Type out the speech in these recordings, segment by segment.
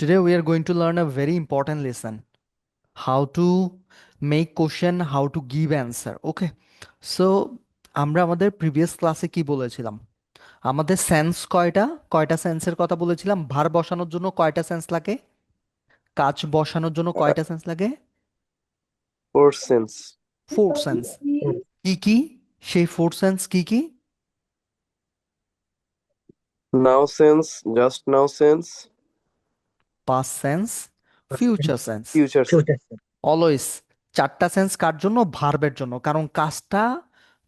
Today we are going to learn a very important lesson. How to make question, how to give answer. Okay. So আমরা আমাদের previous ক্লাসে কি বলেছিলাম? আমাদের sense কয়টা কয়টা সেন্সের কথা বলেছিলাম? ভার বসানোর জন্য কয়টা সেন্স লাগে? কাজ বসানোর জন্য Uh, কয়টা সেন্স লাগে? four sense. Four sense. কি কি? সেই ফোর সেন্স কি কি? Now sense, just now sense, past sense, future sense. future sense. Always চারটা সেন্স কার জন্য? ভার্বের জন্য, কারণ কাজটা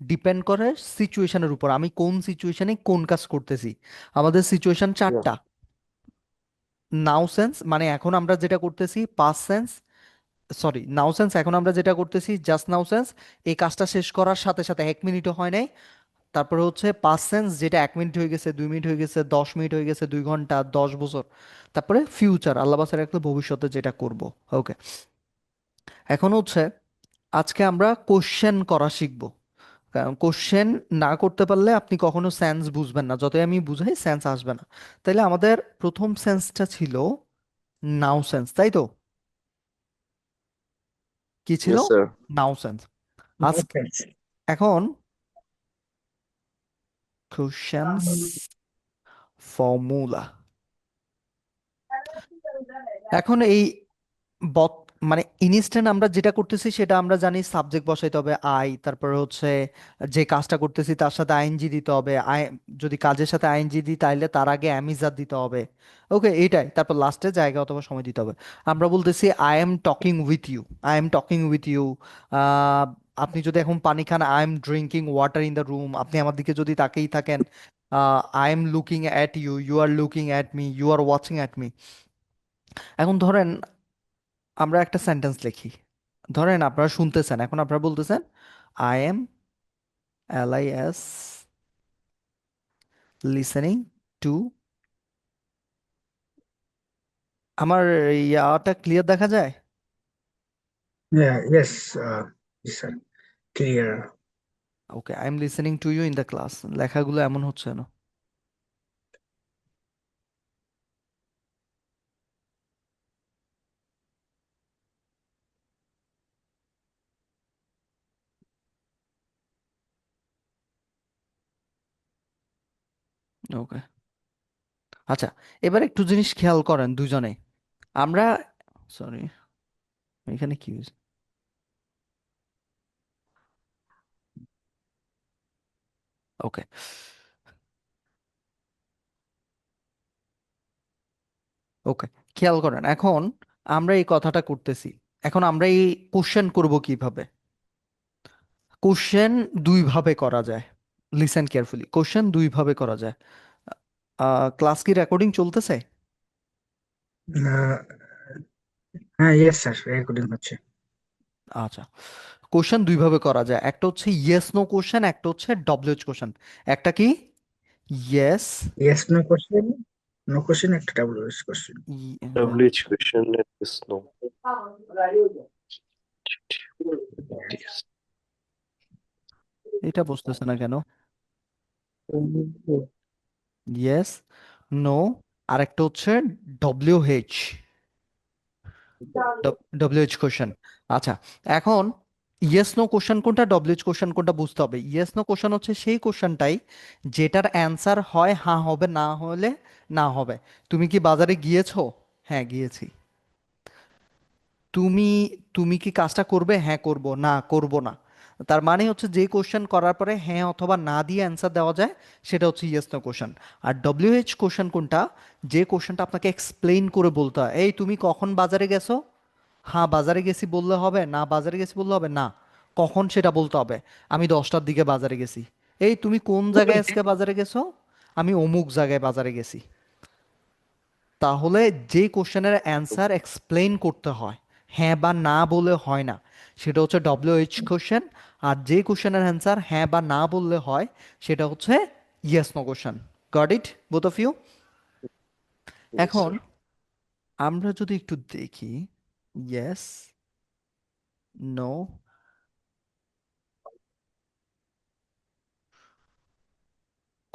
ডিপেন্ড করে সিচুয়েশনের উপর, আমি কোন সিচুয়েশনে কোন কাজ করতেছি। আমাদের সিচুয়েশন Yeah, চারটা। নাও সেন্স মানে এখন আমরা যেটা করতেছি, পাস্ট সেন্স, সরি নাও সেন্স এখন আমরা যেটা করতেছি জাস্ট নাও সেন্স, এই কাজটা শেষ করার সাথে সাথে 1 মিনিটও হয় নাই। তারপরে হচ্ছে পাস্ট সেন্স, যেটা 1 মিনিট হয়ে গেছে, 2 মিনিট হয়ে গেছে, 10 মিনিট হয়ে গেছে, 2 ঘন্টা, 10 বছর। তারপরে ফিউচার, আল্লাহ বাসার রাখলে ভবিষ্যতে যেটা করব। ওকে, এখন হচ্ছে আজকে আমরা কোশ্চেন করা শিখব। কারণ কোশ্চেন না করতে পারলে আপনি কখনো সেন্স বুঝবেন না, যতই আমি বুঝাই সেন্স আসবে না। তাইলে আমাদের প্রথম সেন্সটা ছিল নাও সেন্স, তাই তো? কি ছিল? yes, sir. নাও সেন্স। আজকে Nonsense. এখন কোশ্চেন্স ফর্মুলা। এখন এই বত মানে ইনস্ট্যান্ট আমরা যেটা করতেছি সেটা আমরা জানি, সাবজেক্ট বসাইতে হবে আই, তারপর হচ্ছে যে কাজটা করতেছি তার সাথে আইএনজি দিতে হবে। আই যদি কাজের সাথে আইএনজি দিই তাহলে তার আগে অ্যামিজার দিতে হবে। ওকে, এইটাই, তারপর লাস্টে জায়গা অথবা সময় দিতে হবে। আমরা বলতেছি I am talking with you, I am talking with you. আপনি যদি এখন পানি খান, I am drinking water in the room, আপনি আমার দিকে যদি তাকিয়েই থাকেন, I am looking at you, you are looking at me, you are watching at me. এখন ধরেন আমরা একটা সেন্টেন্স লিখি, ধরেন আপনারা শুনতেছেন, এখন আপনারা বলতেছেন I am LIS listening to. আমার ইয়াটা ক্লিয়ার দেখা যায়? Yeah, yes, yes, sir. Clear. Okay, I am listening to you in the class, লেখাগুলো এমন হচ্ছে না। ওকে, আচ্ছা, এবার একটু জিনিস খেয়াল করেন দুজনে। আমরা, সরি, এখানে কি হয়েছে? ওকে, ওকে, খেয়াল করেন এখন আমরা এই কথাটা করতেছি। এখন আমরা এই কোশ্চেন করব কিভাবে? কোশ্চেন দুই ভাবে করা যায়। লিসেন কেয়ারফুলি, কোশ্চেন দুই ভাবে করা যায়। ক্লাস কি রেকর্ডিং চলতেছে? Uh, yes, sir. Recording হচ্ছে। আচ্ছা, কোশ্চেন দুই ভাবে করা যায়, একটা হচ্ছে ইয়েস নো কোশ্চেন, একটা হচ্ছে ডব্লিউএইচ কোশ্চেন। একটা কি? Yes, Yes, no question. No question, একটা WS question. WH question and yes, no. Yes. এটা বুঝতেছে না কেন? ইয়েস, নো, আর একটা হচ্ছে ডব্লিউএইচ, ডব্লিউএইচ কোশ্চেন। আচ্ছা, এখন ইয়েস নো কোশ্চেন কোনটা, ডব্লিউএইচ কোশ্চেন কোনটা বুঝতে হবে। ইয়েস নো কোশ্চেন হচ্ছে সেই কোশ্চেনটাই যেটার অ্যান্সার হয় হ্যাঁ হবে, না হলে না হবে। তুমি কি বাজারে গিয়েছো? হ্যাঁ গিয়েছি। তুমি তুমি কি কাজটা করবে? হ্যাঁ করব, না করব না। তার মানে হচ্ছে যে কোশ্চেন করার পরে হ্যাঁ অথবা না দিয়ে অ্যান্সার দেওয়া যায়, সেটা হচ্ছে ইয়েস নো কোশ্চেন। আর ডব্লিউএইচ কোশ্চেন কোনটা? যে কোশ্চেনটা আপনাকে এক্সপ্লেইন করে বলতে হয়, এই তুমি কখন বাজারে গেছো? হ্যাঁ বাজারে গেছি বললে হবে, না বাজারে গেছি বললে হবে না, কখন সেটা বলতে হবে। আমি 10টার দিকে বাজারে গেছি। এই তুমি কোন জায়গায় আজকে বাজারে গেছো? আমি অমুক জায়গায় বাজারে গেছি। তাহলে যে কোশ্চেনের অ্যান্সার এক্সপ্লেইন করতে হয়, হ্যাঁ বা না বলে হয় না, সেটা হচ্ছে ডব্লিউএইচ কোশ্চেন। আর যে কোশ্চেনের অ্যান্সার হ্যাঁ বা না বললে হয়, সেটা হচ্ছে yes no question. Got it both of you? Yes, এখন sir. আমরা যদি একটু দেখি, yes, no,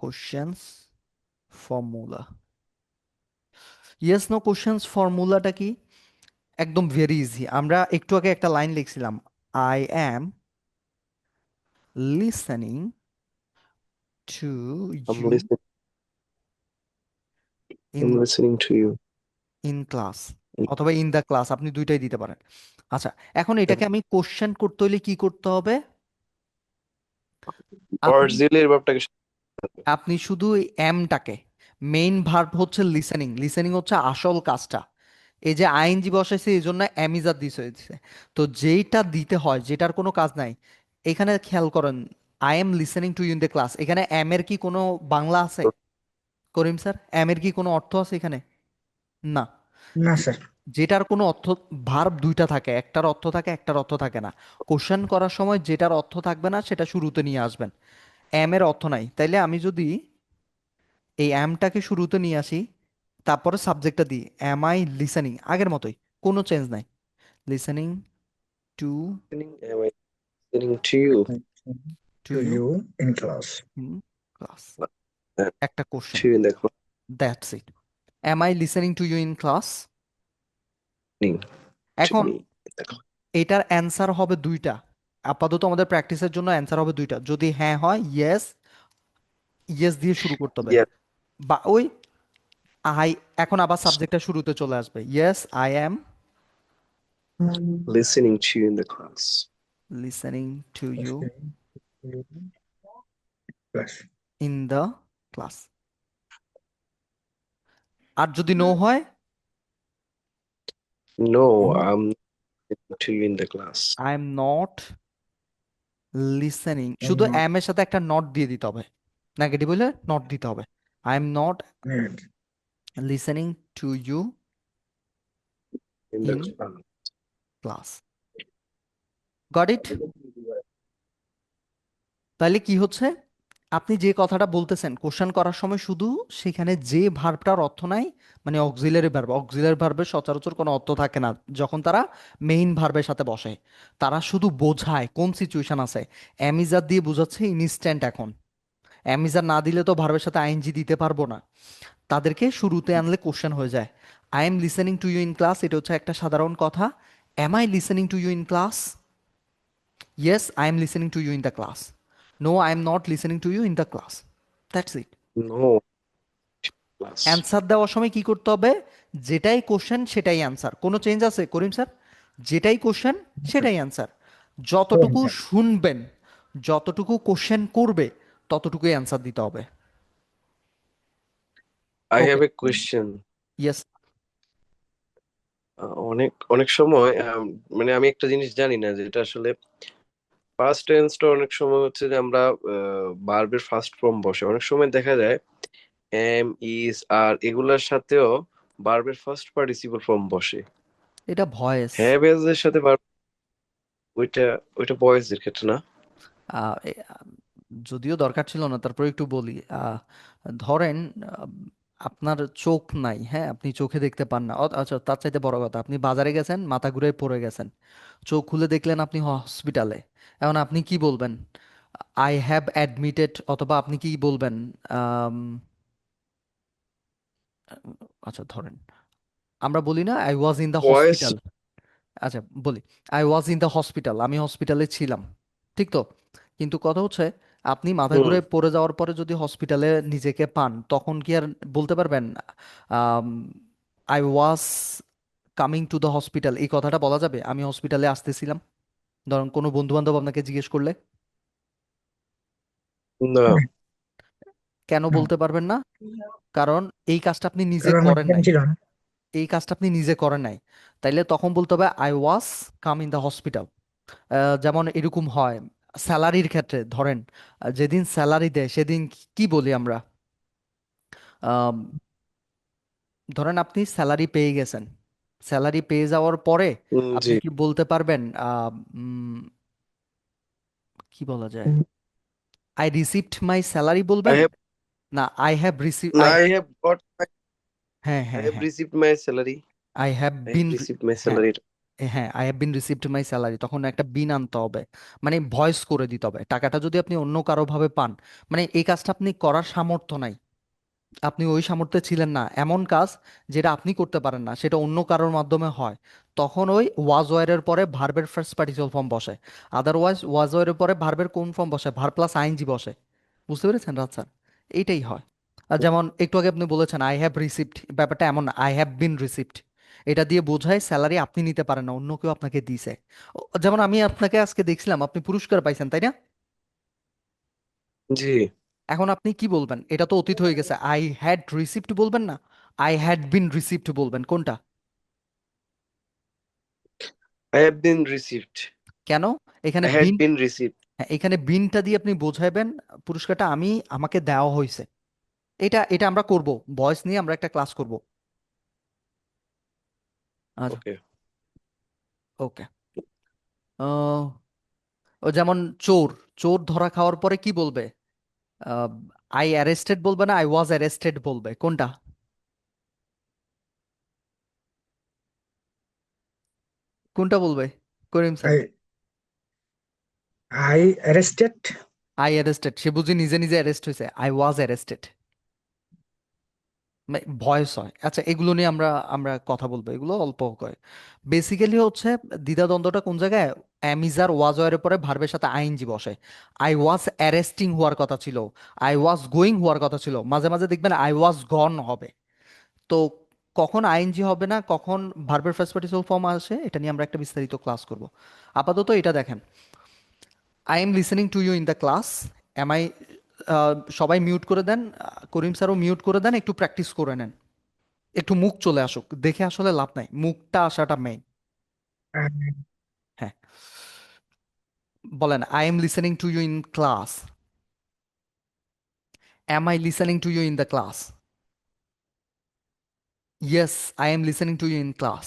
questions formula. Yes no questions ফর্মুলাটা কি? একদম ভেরি ইজি। আমরা একটু আগে একটা লাইন লিখছিলাম, I am listening to I'm you listening. In I'm listening to you. In class, অথবা ইন দ্য ক্লাস, আপনি দুইটাই দিতে পারেন। আচ্ছা, এখন এটাকে আমি কোশ্চেন করতে হলে কি করতে হবে? আপনি অক্সিলারি ভার্বটাকে আপনি শুধু এই এমটাকে, মেইন ভার্ব হচ্ছে লিসেনিং, লিসেনিং হচ্ছে আসল কাজটা। এই যে আইএনজি বসাইছে এই জন্য অ্যামিজার দিস হয়েছে। তো যেইটা দিতে হয়, যেটার কোনো কাজ নাই, এখানে খেয়াল করেন, I am listening to you in the class, এখানে এম এর কি কোনো বাংলা আছে? করিম স্যার, এম এর কি কোনো অর্থ আছে এখানে? না। না যে- স্যার। যেটার কোনো অর্থ, ভার্ব দুইটা থাকে, একটার অর্থ থাকে, একটার অর্থ থাকে না। কোশ্চেন করার সময় যেটার অর্থ থাকবে না সেটা শুরুতে নিয়ে আসবেন। এম এর অর্থ নাই, তাইলে আমি যদি এই অ্যামটাকে শুরুতে নিয়ে আসি, তারপরে সাবজেক্টটা দিই, অ্যাম আই লিসেনিং, আগের মতোই, কোনো চেঞ্জ নাই, listening to listening. Am I listening to you? To to you you in class. In class, And একটা question, to you in the class. That's it. Am I listening to you in class. Listening to এখন me in the class. এটার answer হবে দুইটা, আপাতত আমাদের প্র্যাকটিসের জন্য answer হবে দুইটা। যদি হ্যাঁ হয়, ইয়েস, ইয়েস দিয়ে শুরু করতে হবে, Yeah, বা ওই আই, এখন আবার সাবজেক্টটা শুরুতে চলে আসবে, yes I am listening to you in the class. Listening to you class. In the class. আর যদি নো হয়, No, I'm listening to you in the class. I am not listening, শুধু এম এর সাথে একটা নট দিয়ে দিতে হবে, নেগেটিভ হলে নট দিতে হবে। I am not listening to you In the in class. Class. Got it? তাহলে কি হচ্ছে, আপনি যে কথাটা বলতেছেন কোশ্চেন করার সময়, শুধু সেখানে যে ভার্বটার অর্থ নাই, মানে অক্সিলারি ভার্ব, অক্সিলারি ভার্বের সচরাচর কোনো অর্থ থাকে না যখন তারা মেইন ভার্বের সাথে বসে, তারা শুধু বোঝায় কোন সিচুয়েশন আছে। অ্যামিজার দিয়ে বোঝাচ্ছে ইনস্ট্যান্ট। এখন অ্যামিজার না দিলে তো ভার্বের সাথে আইএনজি দিতে পারবো না, তাদেরকে শুরুতে আনলে কোশ্চেন হয়ে যায়। I am listening to you in class, এটা হচ্ছে একটা সাধারণ কথা। Am I listening to you in class? Yes I am listening to you in the class. No I am not listening to you in the class. That's it. No, class. Answer দেওয়ার সময় কি করতে হবে? যেটাই question সেটাই answer, কোনো change আছে করিম sir? যেটাই কোশ্চেন সেটাই অ্যান্সার। যতটুকু শুনবেন, যতটুকু কোশ্চেন করবে, ততটুকুই অ্যান্সার দিতে হবে। I okay, have a question. Yes. অনেক অনেক সময় মানে আমি একটা জিনিস জানি না, যে এটা আসলে ফার্স্ট টেন্সটা অনেক সময় হচ্ছে যে আমরা ভার্বের ফার্স্ট ফর্ম বসে, অনেক সময় দেখা যায় এম ইজ আর এগুলার সাথেও ভার্বের ফার্স্ট পার্টিসিপল ফর্ম বসে। এটা ভয়েস। হ্যাভ এজ এর সাথে verb, ওইটা ওইটা বয়েজ এর ক্ষেত্রে না। যদিও দরকার ছিল না, তারপর একটু বলি। ধরেন, আপনার চোখ নাই, হ্যাঁ, আপনি চোখে দেখতে পান না, আচ্ছা, তার চাইতে বড় কথা, আপনি বাজারে গেছেন, মাথা ঘুরে পড়ে গেছেন, চোখ খুলে দেখলেন আপনি হসপিটালে। এখন আপনি কি বলবেন? আই হ্যাভ অ্যাডমিটেড, অথবা আপনি কি বলবেন? আম, আচ্ছা ধরেন, আমরা বলি না আই ওয়াজ ইন দ্য বয়েস। হসপিটাল। আচ্ছা বলি, I was in the hospital, আমি হসপিটালে ছিলাম, ঠিক তো? কিন্তু কথা হচ্ছে, আপনি মাথা হুম। ঘুরে পড়ে যাওয়ার পরে যদি হসপিটালে নিজেকে পান, তখন কি আর বলতে পারবেন I was coming to the hospital? এই কথাটা বলা যাবে? আমি হসপিটালে আসতেছিলাম, ধরুন কোনো বন্ধু বান্ধব আপনাকে জিজ্ঞেস করলে, না। কেন বলতে পারবেন না? কারণ এই কাজটা আপনি নিজে কারণ আমার করেন জ্ঞান নাই, ছিল না। এই কাজটা আপনি নিজে করেন নাই। তাইলে তখন বলতে হবে I was come in the hospital. যেমন এরকম হয় স্যালারির ক্ষেত্রে, ধরেন যেদিন স্যালারি দেয় সেদিন কি বলি আমরা? আম, ধরেন আপনি স্যালারি পেয়ে গেছেন, স্যালারি পেয়ে যাওয়ার পরে জি। আপনি কি বলতে পারবেন কি বলা যায়? I received my salary I বলবেন? হ্যাভ না, আই হ্যাভ রিসিভ, না আই, আই হ্যাভ গট হ্যাঁ আই হ্যাঁ হ্যাভ হ্যাঁ, received my salary. I have I have been, received my হ্যাঁ স্যালারি। হ্যাঁ, I have been received my salary, তখন একটা বিন আনতে হবে, মানে ভয়েস করে দিতে হবে। টাকাটা যদি আপনি অন্য কারো ভাবে পান, মানে এই কাজটা আপনি করার সামর্থ্য নাই, আপনি ওই সামর্থ্যে ছিলেন না, এমন কাজ যেটা আপনি করতে পারেন না সেটা অন্য কারোর মাধ্যমে হয়, তখন ওই ওয়াজ ওয়ারের পরে ভার্বের ফার্স্ট পার্টিসিপল ফর্ম বসে। আদারওয়াইজ ওয়াজ ওয়ারের পরে ভার্বের কোন ফর্ম বসে? ভার্ব প্লাস আইএনজি বসে। বুঝতে পেরেছেন রাজ স্যার? এইটাই হয়। আর যেমন একটু আগে আপনি বলেছেন আই হ্যাভ রিসিভড, ব্যাপারটা এমন না আই হ্যাভ বিন রিসিভড। এটা দিয়ে বোঝায় স্যালারি আপনি নিতে পারেন না, অন্য কেউ আপনাকে দিছে। যেমন আমি আপনাকে আজকে দেখছিলাম আপনি পুরস্কার পাইছেন, তাই না? জি। এখন আপনি কি বলবেন? এটা তো অতীত হয়ে গেছে, আই হ্যাড রিসিভড বলবেন না আই হ্যাড বিন রিসিভড বলবেন? কোনটা? I have been received. কেন? এখানে I had been, bin received. হ্যাঁ, এখানে বিনটা দিয়ে আপনি বোঝাবেন পুরস্কারটা আমাকে দেওয়া হয়েছে। এটা এটা আমরা করব, ভয়েস নিয়ে আমরা একটা ক্লাস করব। আচ্ছা, ওকে। ওকে। ও যেমন চোর, চোর ধরা খাওয়ার পরে কি বলবে? আই অ্যারেস্টেড বলবে না আই ওয়াজ অ্যারেস্টেড বলবে? কোনটা? কোনটা বলবে Karim sir? I I arrested. I arrested, সে বুঝি নিজে নিজে অ্যারেস্ট হয়েছে, আই ওয়াজ অ্যারেস্টেড ভয়েস হয়। আচ্ছা, এগুলো নিয়ে আমরা আমরা কথা বলবো, এগুলো অল্প কয়। বেসিক্যালি হচ্ছে দ্বিধাদ্বন্দ্বটা কোন জায়গায়? অ্যামিজার ওয়াজ এর পরে ভার্বের সাথে আইএনজি বসে। আই ওয়াজ অ্যারেস্টিং হওয়ার কথা ছিল, আই ওয়াজ গোয়িং হওয়ার কথা ছিল, মাঝে মাঝে দেখবেন আই ওয়াজ গন হবে। তো কখন আইএনজি হবে না, কখন ভার্বের ফার্স্ট পার্টিসিপল ফর্ম আসে, এটা নিয়ে আমরা একটা বিস্তারিত ক্লাস করব। আপাতত এটা দেখেন, I am listening to you in the class. Am I, সবাই মিউট করে দেন, করিম স্যারও মিউট করে দেন, একটু প্র্যাকটিস করে নেন। একটু মুখ চলে আসুক, দেখে আসলে লাভ নাই, মুখটা আসাটা মেইন। হ্যাঁ, বলেন I am listening to you in class. Am I listening to you in the class? Yes, I am listening to you in class.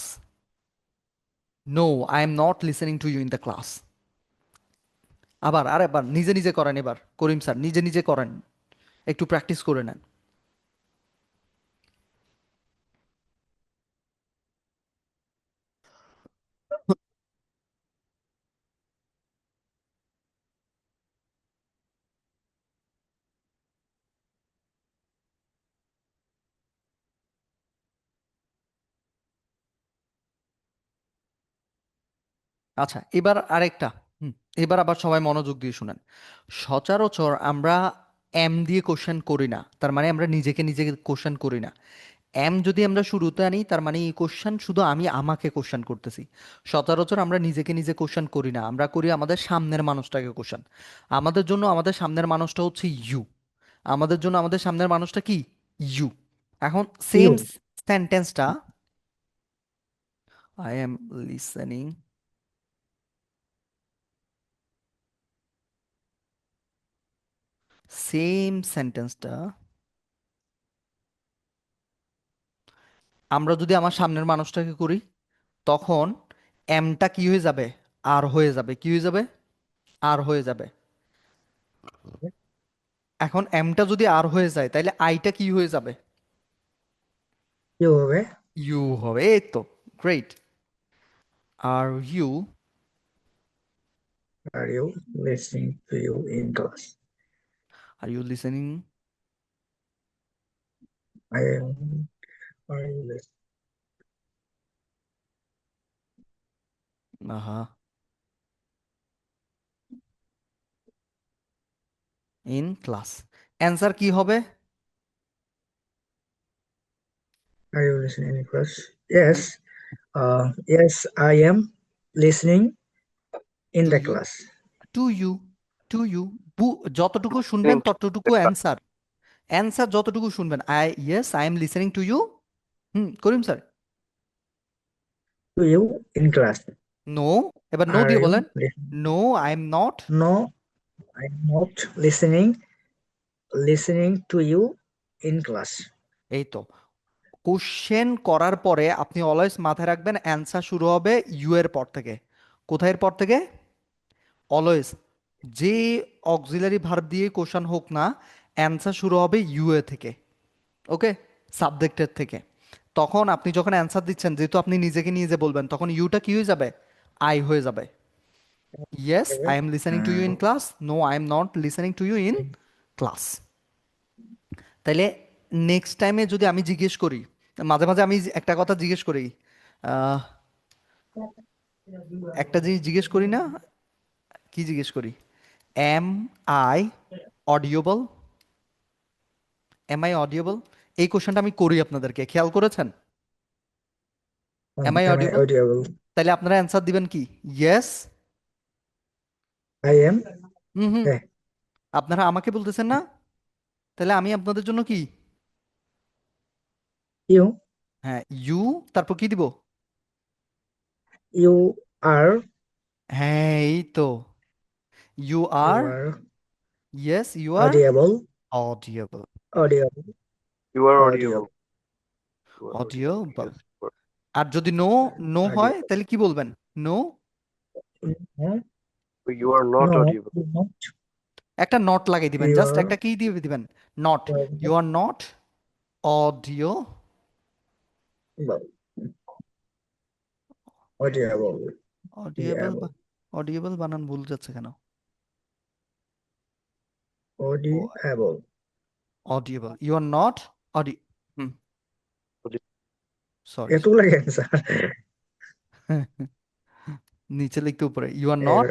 No, I am not listening to you in the class. আবার আরেকবার নিজে নিজে করেন, এবার Karim sir নিজে নিজে করেন, একটু প্র্যাকটিস করে নেন। আচ্ছা, এবার আরেকটা। হুম, এবার আবার সবাই মনোযোগ দিয়ে শুনেন। সচরাচর আমরা এম দিয়ে কোশ্চেন করি না, তার মানে আমরা নিজেকে নিজে কোশ্চেন করি না। এম যদি আমরা শুরুতে আনি তার মানে এই কোশ্চেন শুধু আমি আমাকে কোশ্চেন করতেছি। সচরাচর আমরা নিজেকে নিজে কোশ্চেন করি না, আমরা করি আমাদের সামনের মানুষটাকে কোশ্চেন। আমাদের জন্য আমাদের সামনের মানুষটা হচ্ছে ইউ। আমাদের জন্য আমাদের সামনের মানুষটা কি? ইউ। এখন সেম ইউ। সেন্টেন্সটা, আই এম লিসেনিং, সেম সেন্টেন্সটা আমরা যদি আমার সামনের মানুষটাকে করি, তখন এমটা কি হয়ে যাবে? আর হয়ে যাবে। কি হয়ে যাবে? আর হয়ে যাবে। এখন এমটা যদি আর হয়ে যায় তাহলে আইটা কি হয়ে যাবে? ইউ হবে। ইউ হবে। এই তো, great. Are you, are you listening to you in class? Are you listening? I am are you আহা, ইন ক্লাস। অ্যান্সার কি হবে? Listening in class? Yes, yes I am listening in to the you, class. To you, to you. যতটুকু শুনবেন ততটুকু answer. Answer যতটুকু শুনবেন, I yes I am listening to you. Hmm, Karim sir? To you in class. No, এবার no আর দিয়ে you বলেন। Listening? No, I am not. No, I am not listening to you in class. এই তো, question করার পরে আপনি always মাথায় রাখবেন অ্যান্সার শুরু হবে ইউ এর পর থেকে। কোথায় পর থেকে? অলওয়েজ, যে অক্সিলারি ভার্ব দিয়ে কোশ্চেন হোক না, অ্যান্সার শুরু হবে ইউ এ থেকে। ওকে, সাবজেক্টের থেকে। তখন আপনি যখন অ্যান্সার দিচ্ছেন, যেহেতু আপনি নিজেকে নিজে বলবেন, তখন ইউটা কি হয়ে যাবে? আই হয়ে যাবে। Yes I am listening to you in class, no I am not listening to you in class. তাইলে নেক্সট টাইমে যদি আমি জিজ্ঞেস করি, মাঝে মাঝে আমি একটা কথা জিজ্ঞেস করি, আহ, একটা জিনিস জিজ্ঞেস করি না, কি জিজ্ঞেস করি? Am I audible? Am I audible? এই কোশ্চেনটা আমি করি আপনাদেরকে, খেয়াল করেছেন? Am I Am I audible? audible? তাহলে আপনারা অ্যান্সার দিবেন কি? Yes? I am. Hmm hmm. হ্যাঁ, আপনারা আমাকে বলতেছেন না? তাহলে আমি আপনাদের জন্য কি? you. হ্যাঁ, ইউ। তারপর কি দিব? You are. হ্যাঁ, এই তো। You You are, are yes you are audible. Audible. Audible. You are Audible. audible. You are audible. Audible. Yes. You are আর যদি নো, নো হয় Audible. তাহলে কি বলবেন? No. No. you are not No. audible. Not. একটা not লাগাই দিবেন, You just are. একটা কি দিয়ে দিবেন? Not. You are not audio Audible. Audible. Audible. Audible বানান ভুল যাচ্ছে কেন? Audible. Audible, you are not audi, hmm, sorry এটুকু লাগে স্যার। নিচে লিখতে উপরে, you are not,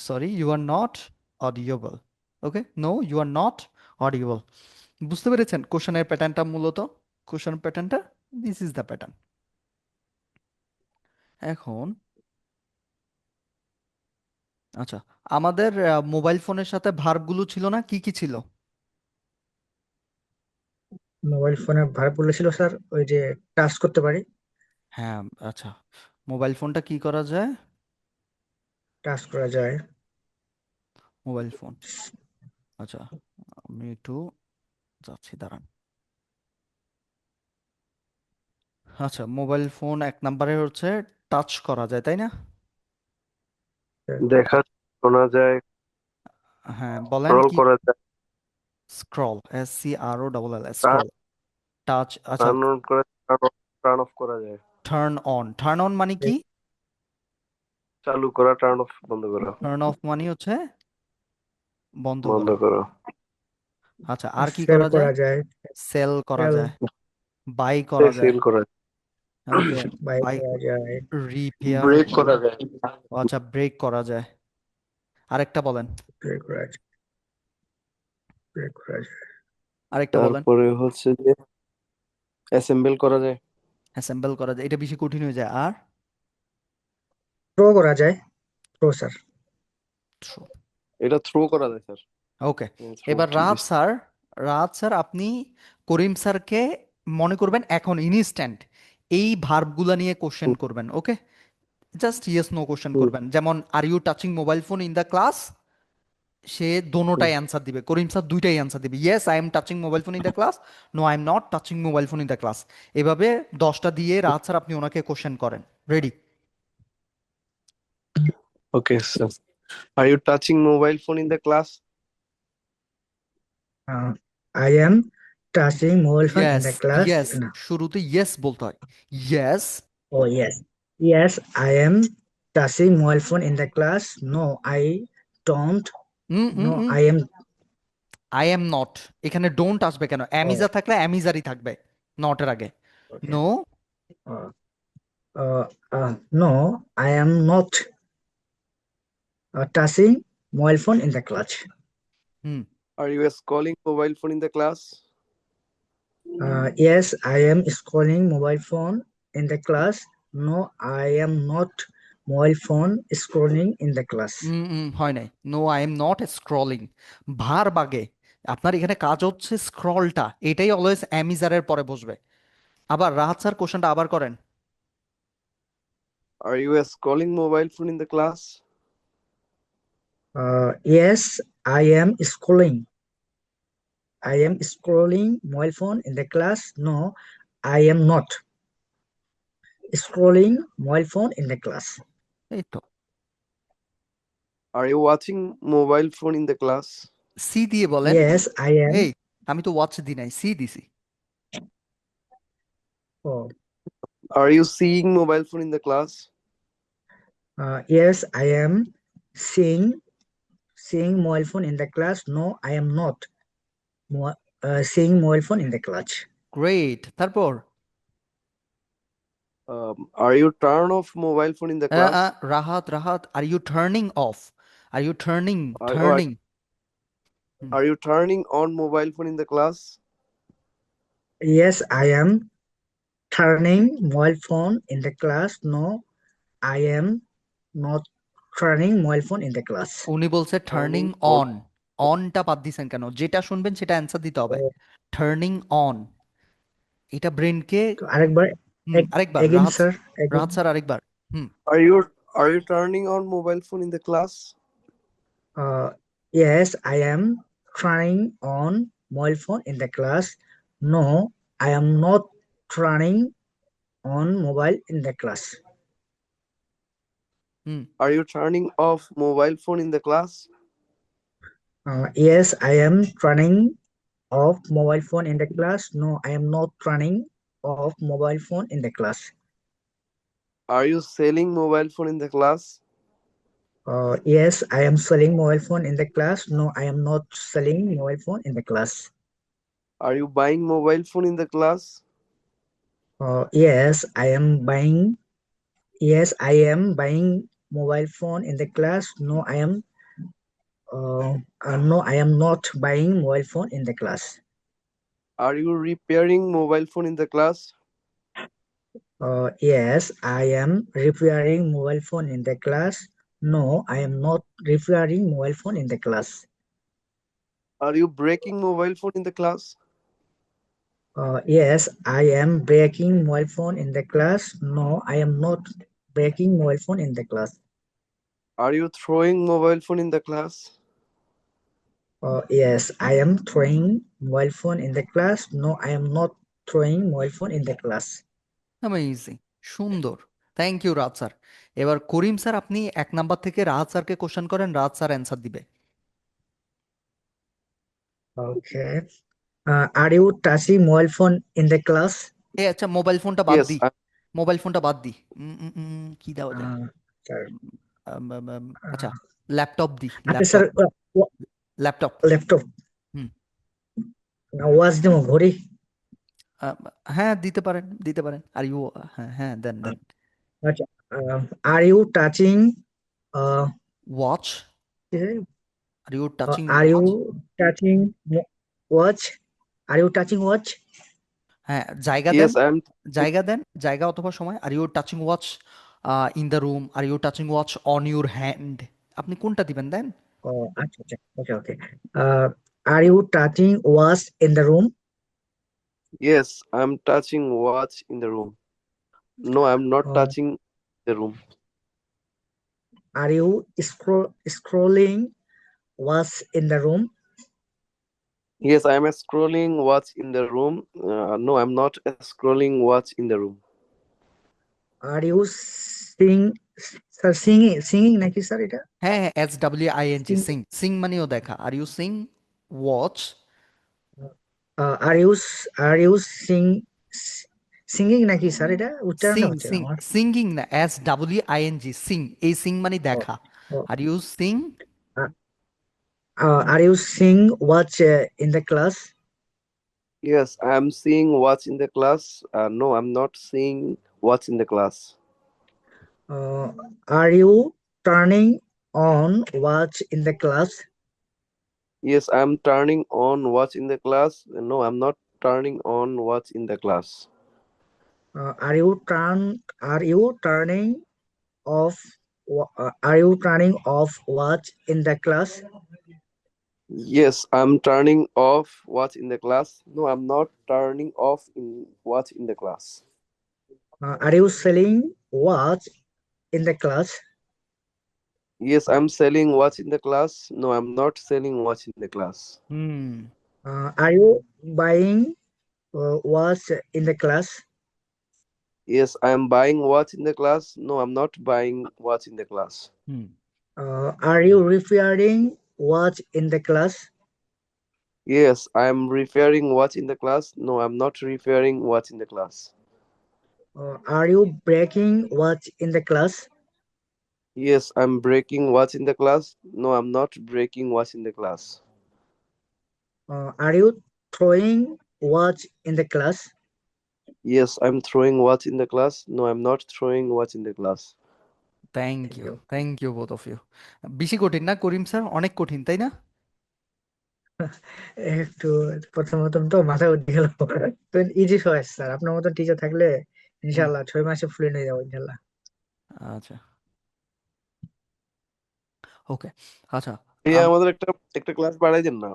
sorry you are not audible. Okay, no you are not audible. বুঝতে পেরেছেন কোশ্চেনের প্যাটার্নটা? মূলত কোশ্চেন প্যাটার্নটা দিস ইজ দ্য প্যাটার্ন। এখন আচ্ছা, আমাদের মোবাইল ফোনের সাথে ভার্বগুলো ছিল না, কি কি ছিল? মোবাইল ফোনে ভার বলেছিল স্যার, ওই যে টাচ করতে পারি। হ্যাঁ, আচ্ছা, মোবাইল ফোনটা কি করা যায়? টাচ করা যায়। মোবাইল ফোন, আচ্ছা, আমি একটু যাচ্ছি, দাঁড়ান। আচ্ছা, মোবাইল ফোন এক নম্বরে হচ্ছে টাচ করা যায়, তাই না? দেখা শোনা যায়, হ্যাঁ, বলেন স্ক্রল কি? করা যায়, স্ক্রল, এস সি আর O double L, scroll. Touch, আচ্ছা। টার্ন অন করা টার্ন অফ করা যায়, টার্ন অন, টার্ন অন মানে কি? চালু করা, টার্ন অফ বন্ধ করা, টার্ন অফ মানে হচ্ছে বন্ধ বন্ধ করা। করা, আচ্ছা, আর কি সেল করা যায়? করা যায়। সেল করা সেল যায়, বাই করা যায়। সেল করা যায়, ওকে, বাই বাই। করা যায়। রিপেয়ার, ব্রেক করা যায়, আচ্ছা, ব্রেক করা যায়। আরেকটা বলেন, প্রে করা যায়। প্রে করা যায়। আরেকটা বলেন। তারপরে হচ্ছে যে অ্যাসেম্বল করা যায়, অ্যাসেম্বল করা যায়, এটা বেশি কঠিন হয়ে যায়। আর থ্রো করা যায়। Throw sir. এটা থ্রো করা যায় স্যার। ওকে, থ্রো এবার ঠিক রাত আছে। স্যার, রাত স্যার আপনি করিম স্যারকে মনে করবেন এখন ইনস্ট্যান্ট এই ভার্বগুলা নিয়ে কোশ্চেন হুম, করবেন। Okay, just yes no question হুম, করবেন, যেমন are you touching mobile phone in the class? সে হুম। দোনোটাই অ্যান্সার দিবে, করিম স্যার দুইটাই অ্যান্সার দিবে, yes I am touching mobile phone in the class, no I am not touching mobile phone in the class. এভাবে 10টা দিয়ে রাত স্যার আপনি ওনাকে কোশ্চেন করেন। Ready? Okay sir, are you touching mobile phone in the class? I am touching mobile phone in yes, the class. Yes, না। শুরুতে yes বলতে হয়। ইয়েস। ও yes. Yes I am touching mobile phone in the class. No I don't. Hmm hmm no hmm. I am. I am not, এখানে don't আসবে কেন? ও অ্যামিজা থাকলে অ্যামিজারই থাকবে নটের আগে। Okay. No. No I am not touching mobile phone in the class. হুম। Are you scrolling mobile phone in the class? Yes, I am scrolling mobile phone in the class. No, I am not mobile phone scrolling in the class. হয় নাই, no I am not scrolling. ভার বাগে আপনার এখানে কাজ হচ্ছে স্ক্রলটা, এটাই always অ্যামিজারের পরে বসবে। আবার রাহাত স্যার কোশ্চেনটা আবার করেন। Are you scrolling mobile phone in the class? Yes, I am scrolling. I am scrolling mobile phone in the class. No, I am not scrolling mobile phone in the class. এই তো। Are you watching mobile phone in the class? See দিয়ে বলেন। Yes, I এই, am. আমি তো watch the নাই, see দিছি। Oh, are you seeing mobile phone in the class? yes, I am seeing mobile phone in the class. No, I am not mo- seeing mobile phone in the class. Great. তারপর Are you turn off mobile phone in the class? Rahat, are you turning off, are you turning Are, or turning are you turning on mobile phone in the class? Yes, I am turning mobile phone in the class. No, I am not turning mobile phone in the class. উনি বলছে turning Turning on. On, অনটা বাদ দিছেন কেন? যেটা শুনবেন সেটা answer দিতে হবে। টার্নিং অন, এটা ব্রেনকে তো আরেকবার আরেকবার again Rahat, sir, again. Rahat sir আরেকবার। হুম Are you turning on mobile phone in the class? Yes, I am turning on mobile phone in the class. No, I am not turning on mobile in the class. Hmm Are you turning off mobile phone in the class? Yes, I am turning off mobile phone in the class. No, I am not turning off mobile phone in the class. Are you selling mobile phone in the class? Yes, I am selling mobile phone in the class. No, I am not selling mobile phone in the class. Are you buying mobile phone in the class? Yes, I am buying. Yes, I am buying mobile phone in the class. No, I am. No, I am not buying mobile phone in the class. Are you repairing mobile phone in the class? Yes, I am repairing mobile phone in the class. No, I am not repairing mobile phone in the class. Are you breaking mobile phone in the class? Yes, I am breaking mobile phone in the class. No, I am not breaking mobile phone in the class. Are you throwing mobile phone in the class? Yes, I am throwing mobile phone in the class. No, I am not throwing mobile phone in the class. Amazing, সুন্দর। Thank you Rahat sir. এবার Karim sir, আপনি 1 number থেকে রাহাত স্যারকে question করেন, Rahat sir answer দিবে। Okay. Are you touching mobile phone in the class? আচ্ছা, mobile ফোনটা বাদ Yes, দিই, মোবাইল ফোনটা বাদ দিই। কি দেওয়া যায়? Sir. আচ্ছা, ল্যাপটপ দিই, আচ্ছা স্যার, ল্যাপটপ। ল্যাপটপ হুম না ওয়াচ দেবো ঘড়ি? হ্যাঁ দিতে পারেন, দিতে পারেন। আর ইউ, হ্যাঁ হ্যাঁ দেন দেন। আচ্ছা, are you touching watch, are you touching are you watch. Touching watch? Are you touching watch? হ্যাঁ, জায়গা দেন, yes, I'm. জায়গা দেন, জায়গা অথবা সময়। Are you touching watch in the room, are you touching watch on your hand, আপনি কোনটা দিবেন দেন? ও আচ্ছা আচ্ছা, okay okay. Are you touching watch in the room? Yes, I'm touching watch in the room. No, I'm not touching the room. Are you scrolling watch in the room? Yes, I'm scrolling watch in the room. No, I'm not scrolling watch in the room. Are you sing? Sir singing, singing নাকি sir এটা? হ্যাঁ হ্যাঁ, SWING, sing? Sing, sing মানেও দেখা। Are you Singh watch, are you, are you sing, singing নাকি sir? এটা উচ্চারণটা সিং হচ্ছে না সিং, আমার। সিঙ্গিং না, SWING, সিং। এই সিং মানে ও, দেখা। ও, are you seeing, are you Singh watch in the class? Yes, I'm seeing watch in the class. No, I'm not seeing watch in the class. Are you turning on watch in the class? Yes, I'm turning on watch in the class. No, I'm not turning on watch in the class. Are you turn, are you turning off, are you turning off watch in the class? Yes, I'm turning off watch in the class. No, I'm not turning off in watch in the class. Are you selling watch in the class? Yes, I'm selling watch in the class. No, I'm not selling watch in the class. Hmm are you buying watch in the class? Yes, I'm buying watch in the class. No, I'm not buying watch in the class. Hmm are you repairing watch in the class? Yes, I'm repairing watch in the class. No, I'm not repairing watch in the class. Are you breaking watch in the class? Yes, I'm breaking watch in the class. No, I'm not breaking watch in the class. Are you throwing watch in the class? Yes, I'm throwing watch in the class. No, I'm not throwing watch in the class. Thank you. Thank you both of you. বেশি কঠিন না করিম sir? অনেক কঠিন তাই না? একটু প্রথম প্রথম তো মাথা উঠে গেল। তো ইজি চয়েস স্যার, আপনার মতো টিচার থাকলে হুম, ইনশাল্লাহ 6 মাসে ফ্লুয়েন্ট হয়ে যাবো ইনশাল্লাহ। আচ্ছা ওকে। আচ্ছা এই আমাদের একটা একটা ক্লাস বাড়াই দেন না,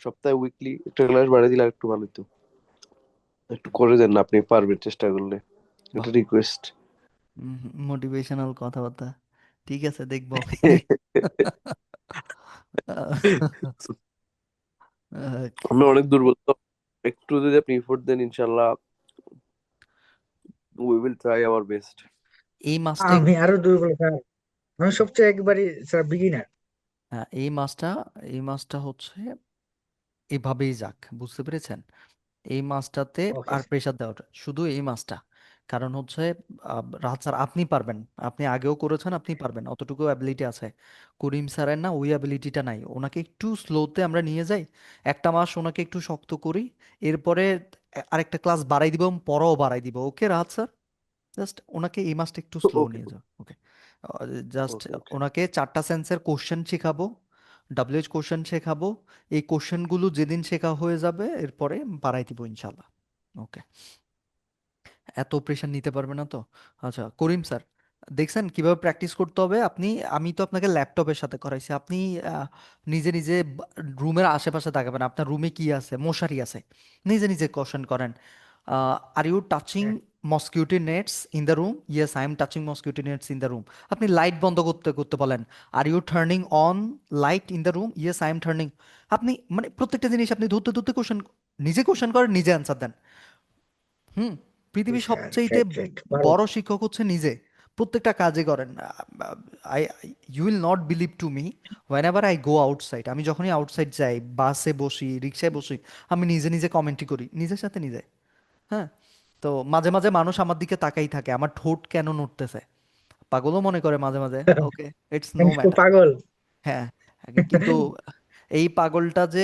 সপ্তাহে উইকলি একটা ক্লাস বাড়াই দিলে আর একটু ভালো হতো। একটু করে দেন না, আপনি পারবেন চেষ্টা করলে, বাহ, এটা রিকোয়েস্ট। মোটিভেশনাল কথাবার্তা। ঠিক আছে, দেখবো আমি। আমরা Okay. অনেক দুর্বল তো, একটু যদি আপনি এফোর্ট দেন ইনশাল্লাহ we will try our best. এই মাসটা আমি আরো দুর্বল স্যার, আমি সবচেয়ে একবারই স্যার বিগিনার। হ্যাঁ, এই মাসটা হচ্ছে এভাবেই যাক, বুঝতে পেরেছেন? এই মাসটাতে ওকে আর স্যার। প্রেশার দেওয়াটা শুধু এই মাসটা। কারণ হচ্ছে রাহাত স্যার আপনি পারবেন, আপনি আগেও করেছেন, আপনি পারবেন, অতটুকু অ্যাবিলিটি আছে। করিম স্যারের না ওই অ্যাবিলিটিটা নাই, ওনাকে একটু স্লোতে আমরা নিয়ে যাই, একটা মাস ওনাকে একটু শক্ত করি, এরপরে আরেকটা ক্লাস বাড়াই দিব এবং পরও বাড়াই দিব। ওকে রাহাত স্যার, জাস্ট ওনাকে এই মাসটা একটু স্লো ওকে নিয়ে যাও, ওকে? জাস্ট ওকে ওকে ওনাকে 4টা সেন্সের কোশ্চেন শেখাবো, ডাব্লিউএইচ কোশ্চেন শেখাবো। এই কোশ্চেনগুলো যেদিন শেখা হয়ে যাবে এরপরে বাড়াই দিব ইনশাল্লাহ। ওকে, এত প্রেশার নিতে পারবে না তো? আচ্ছা করিম স্যার, দেখছেন কিভাবে প্র্যাকটিস করতে হবে? আমি তো আপনাকে ল্যাপটপের সাথে করাইছি, আপনি আহ, নিজে নিজে রুমের আশেপাশে তাকাবেন, আপনার রুমে কি আছে, মশারি আছে, নিজে নিজে কোশ্চেন করেন। আর ইউ টাচিং হ্যাঁ, mosquito nets in the room? Yes, I am touching mosquito nets in the room. আপনি লাইট বন্ধ করতে করতে বলেন, are you turning on light in the room? Yes, I am turning. আপনি মানে প্রত্যেকটা জিনিস আপনি ধরতে ধরতে কোশ্চেন, নিজে কোশ্চেন করেন, নিজে অ্যান্সার দেন। হুম, জি পৃথিবীর স্যার, সবচাইতে গ্রেট গ্রেট, ভালো। বড় শিক্ষক হচ্ছে নিজে, প্রত্যেকটা কাজে করেন। I U will not believe to me, when ever I go outside, আমি যখনই আউটসাইড যাই, বাসে বসি, রিক্সায় বসি, আমি নিজে নিজে কমেন্ট্রি করি, নিজের সাথে নিজে। হ্যাঁ, তো মাঝে মাঝে মানুষ আমার দিকে তাকাই থাকে, আমার ঠোঁট কেন নড়তেছে, পাগলও মনে করে মাঝে মাঝে। ওকে, ইটস নো তো ম্যাটার। পাগল। হ্যাঁ, কিন্তু এই পাগলটা যে